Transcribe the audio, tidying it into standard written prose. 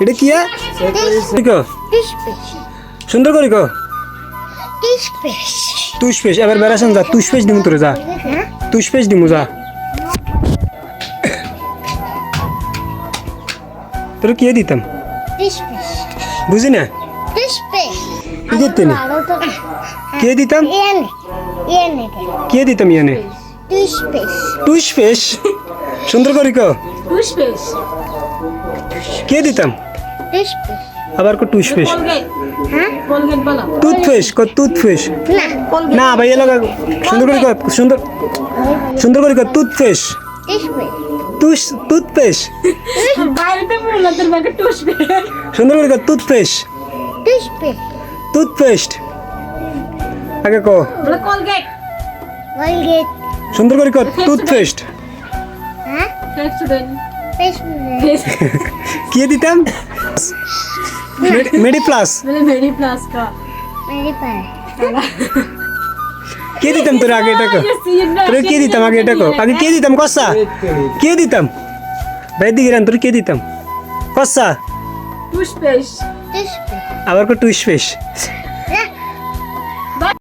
এটা কি কো সুন্দর করে কো টুসপেশ এবার বেড়াছেন যা টুসপেশ দিমু তোরে যা টুসপেশ দিমু যা তোর কি দিতাম বুঝি না কি দিতে না কে দিতাম কে দিতাম ইয়ানে টুসপেশ সুন্দর করে কো কে দিতাম আবার কো টুসপেশ টুথপেশ কো টুথপেশ না ভাই এলাকা সুন্দর করে কো সুন্দর করে কো টুথপেশ টুথপেশ সুন্দর করে কো টুথপেশ টুথপেস্ট আগে কো সুন্দর করে কো টুথপেস্ট কি দিতাম মেডি প্লাস কে দিতাম তোর আগে এটা কো তোর কে দিতাম আগে এটা কো আগে কে দিতাম কসা কে দিতাম ভাই দিগরান তোর কে দিতাম কসা আবার কো টুসপেশ